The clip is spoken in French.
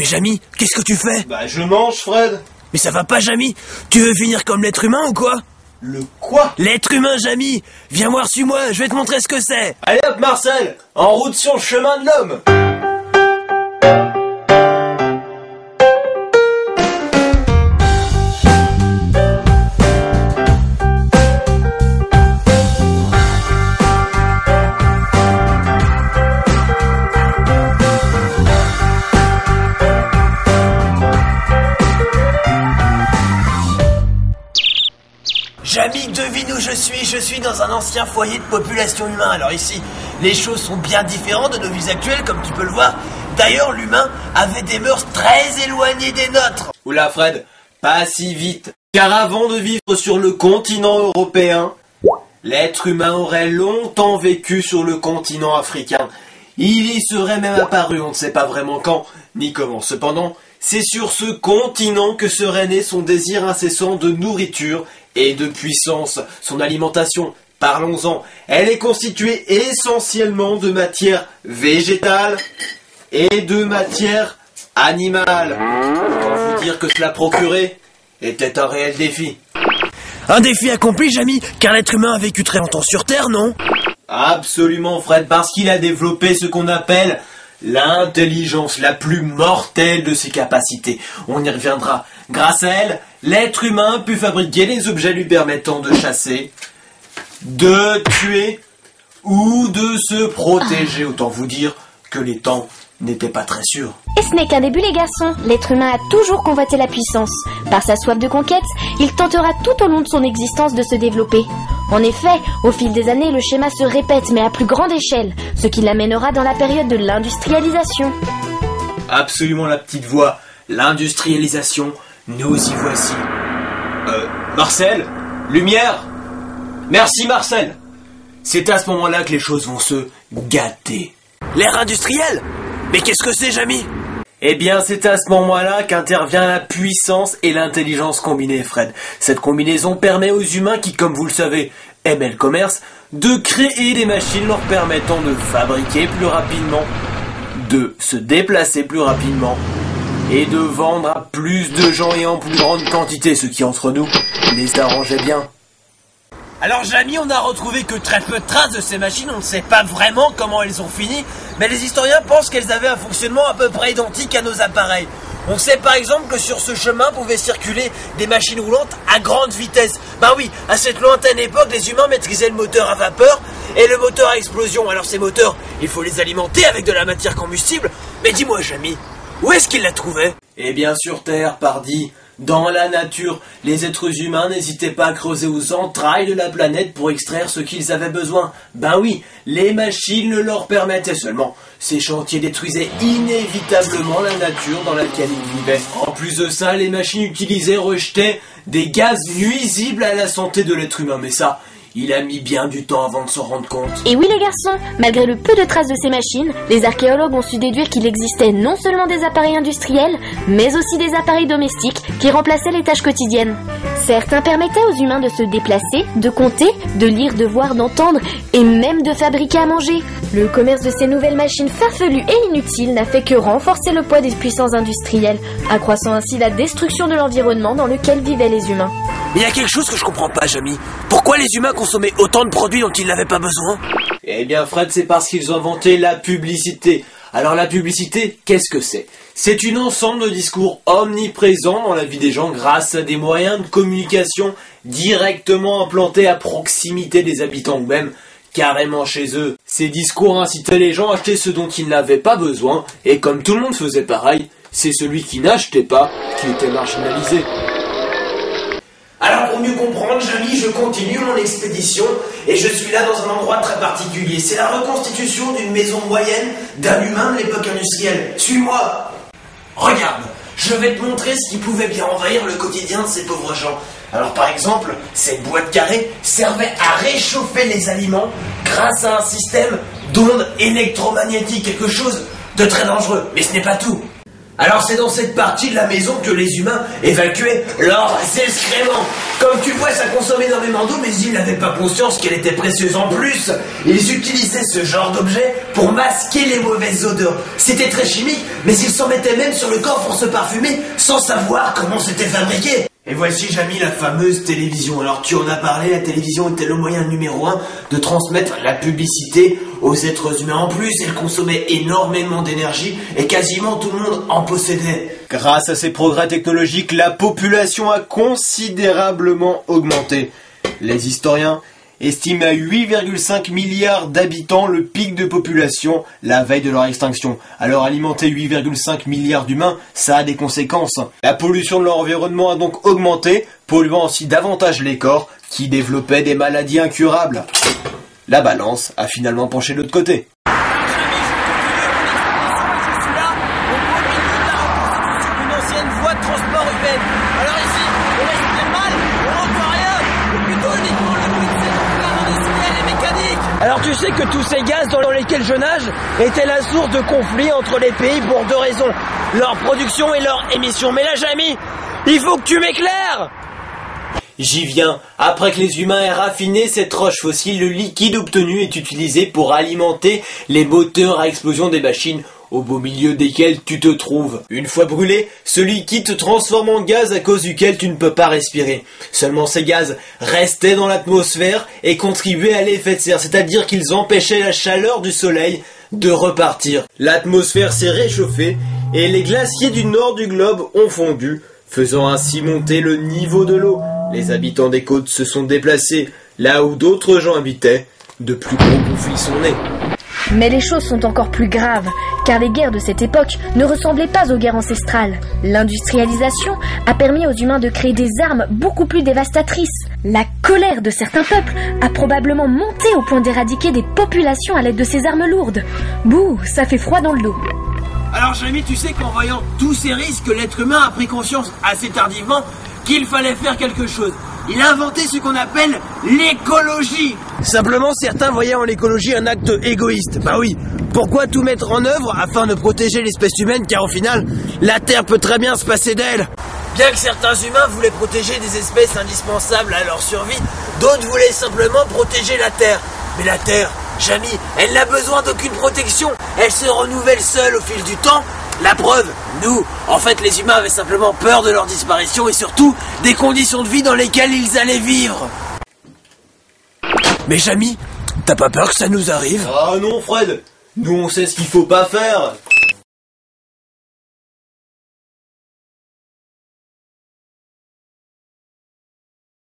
Mais Jamy, qu'est-ce que tu fais? Bah je mange, Fred. Mais ça va pas, Jamy? Tu veux finir comme l'être humain ou quoi? Le quoi? L'être humain, Jamy! Viens voir, suis-moi, je vais te montrer ce que c'est! Allez hop Marcel, en route sur le chemin de l'homme. Jamy, devine où je suis dans un ancien foyer de population humain. Alors ici, les choses sont bien différentes de nos vies actuelles, comme tu peux le voir. D'ailleurs, l'humain avait des mœurs très éloignées des nôtres. Oula Fred, pas si vite. Car avant de vivre sur le continent européen, l'être humain aurait longtemps vécu sur le continent africain. Il y serait même apparu, on ne sait pas vraiment quand, ni comment. Cependant, c'est sur ce continent que serait né son désir incessant de nourriture et de puissance. Son alimentation, parlons-en, elle est constituée essentiellement de matière végétale et de matière animale. Autant vous dire que cela procurait était un réel défi. Un défi accompli, Jamy, car l'être humain a vécu très longtemps sur Terre, non? Absolument, Fred, parce qu'il a développé ce qu'on appelle l'intelligence la plus mortelle de ses capacités. On y reviendra. Grâce à elle, l'être humain a pu fabriquer les objets lui permettant de chasser, de tuer ou de se protéger. Autant vous dire que les temps n'étaient pas très sûrs. Et ce n'est qu'un début les garçons, l'être humain a toujours convoité la puissance. Par sa soif de conquête, il tentera tout au long de son existence de se développer. En effet, au fil des années, le schéma se répète mais à plus grande échelle, ce qui l'amènera dans la période de l'industrialisation. Absolument la petite voix, l'industrialisation, nous y voici. Marcel, lumière. Merci Marcel. C'est à ce moment-là que les choses vont se gâter. L'ère industrielle? Mais qu'est-ce que c'est, Jamy? Eh bien, c'est à ce moment-là qu'intervient la puissance et l'intelligence combinée, Fred. Cette combinaison permet aux humains qui, comme vous le savez, aimaient le commerce, de créer des machines leur permettant de fabriquer plus rapidement, de se déplacer plus rapidement et de vendre à plus de gens et en plus grande quantité, ce qui, entre nous, les arrangeait bien. Alors Jamy, on n'a retrouvé que très peu de traces de ces machines, on ne sait pas vraiment comment elles ont fini, mais les historiens pensent qu'elles avaient un fonctionnement à peu près identique à nos appareils. On sait par exemple que sur ce chemin pouvaient circuler des machines roulantes à grande vitesse. Bah oui, à cette lointaine époque, les humains maîtrisaient le moteur à vapeur et le moteur à explosion. Alors ces moteurs, il faut les alimenter avec de la matière combustible. Mais dis-moi Jamy, où est-ce qu'ils la trouvaient? Eh bien sur Terre, pardi. Dans la nature, les êtres humains n'hésitaient pas à creuser aux entrailles de la planète pour extraire ce qu'ils avaient besoin. Ben oui, les machines le leur permettaient seulement. Ces chantiers détruisaient inévitablement la nature dans laquelle ils vivaient. En plus de ça, les machines utilisées rejetaient des gaz nuisibles à la santé de l'être humain. Mais ça, il a mis bien du temps avant de s'en rendre compte. Et oui les garçons, malgré le peu de traces de ces machines, les archéologues ont su déduire qu'il existait non seulement des appareils industriels, mais aussi des appareils domestiques qui remplaçaient les tâches quotidiennes. Certains permettaient aux humains de se déplacer, de compter, de lire, de voir, d'entendre et même de fabriquer à manger. Le commerce de ces nouvelles machines farfelues et inutiles n'a fait que renforcer le poids des puissances industrielles, accroissant ainsi la destruction de l'environnement dans lequel vivaient les humains. Mais il y a quelque chose que je comprends pas, Jamy. Pourquoi les humains consommaient autant de produits dont ils n'avaient pas besoin? Eh bien Fred, c'est parce qu'ils ont inventé la publicité. Alors la publicité, qu'est-ce que c'est? C'est un ensemble de discours omniprésents dans la vie des gens grâce à des moyens de communication directement implantés à proximité des habitants ou même carrément chez eux. Ces discours incitaient les gens à acheter ce dont ils n'avaient pas besoin et comme tout le monde faisait pareil, c'est celui qui n'achetait pas qui était marginalisé. Alors pour mieux comprendre, Jamy, je continue mon expédition et je suis là dans un endroit très particulier. C'est la reconstitution d'une maison moyenne d'un humain de l'époque industrielle. Suis-moi. Regarde, je vais te montrer ce qui pouvait bien envahir le quotidien de ces pauvres gens. Alors par exemple, cette boîte carrée servait à réchauffer les aliments grâce à un système d'ondes électromagnétiques, quelque chose de très dangereux. Mais ce n'est pas tout. Alors c'est dans cette partie de la maison que les humains évacuaient leurs excréments. Comme tu vois, ça consomme énormément d'eau, mais ils n'avaient pas conscience qu'elle était précieuse en plus. Ils utilisaient ce genre d'objet pour masquer les mauvaises odeurs. C'était très chimique, mais ils s'en mettaient même sur le corps pour se parfumer sans savoir comment c'était fabriqué. Et voici, Jamy, la fameuse télévision. Alors tu en as parlé, la télévision était le moyen numéro 1 de transmettre la publicité aux êtres humains. En plus, elle consommait énormément d'énergie et quasiment tout le monde en possédait. Grâce à ces progrès technologiques, la population a considérablement augmenté. Les historiens estiment à 8,5 milliards d'habitants le pic de population la veille de leur extinction. Alors alimenter 8,5 milliards d'humains, ça a des conséquences. La pollution de leur environnement a donc augmenté, polluant aussi davantage les corps qui développaient des maladies incurables. La balance a finalement penché de l'autre côté. Alors tu sais que tous ces gaz dans lesquels je nage étaient la source de conflits entre les pays pour deux raisons. Leur production et leur émission. Mais là, Jamy, il faut que tu m'éclaires. J'y viens. Après que les humains aient raffiné cette roche fossile, le liquide obtenu est utilisé pour alimenter les moteurs à explosion des machines au beau milieu desquels tu te trouves. Une fois brûlé, ce liquide te transforme en gaz à cause duquel tu ne peux pas respirer. Seulement ces gaz restaient dans l'atmosphère et contribuaient à l'effet de serre, c'est-à-dire qu'ils empêchaient la chaleur du soleil de repartir. L'atmosphère s'est réchauffée et les glaciers du nord du globe ont fondu, faisant ainsi monter le niveau de l'eau. Les habitants des côtes se sont déplacés là où d'autres gens habitaient. De plus gros conflits sont nés. Mais les choses sont encore plus graves, car les guerres de cette époque ne ressemblaient pas aux guerres ancestrales. L'industrialisation a permis aux humains de créer des armes beaucoup plus dévastatrices. La colère de certains peuples a probablement monté au point d'éradiquer des populations à l'aide de ces armes lourdes. Bouh, ça fait froid dans le dos. Alors Jamy, tu sais qu'en voyant tous ces risques, l'être humain a pris conscience assez tardivement qu'il fallait faire quelque chose. Il a inventé ce qu'on appelle l'écologie. Simplement, certains voyaient en l'écologie un acte égoïste. Bah oui, pourquoi tout mettre en œuvre afin de protéger l'espèce humaine, car au final, la Terre peut très bien se passer d'elle. Bien que certains humains voulaient protéger des espèces indispensables à leur survie, d'autres voulaient simplement protéger la Terre. Mais la Terre, Jamy, elle n'a besoin d'aucune protection. Elle se renouvelle seule au fil du temps. La preuve, nous, en fait, les humains avaient simplement peur de leur disparition et surtout des conditions de vie dans lesquelles ils allaient vivre. Mais Jamy, t'as pas peur que ça nous arrive? Ah non Fred, nous on sait ce qu'il faut pas faire.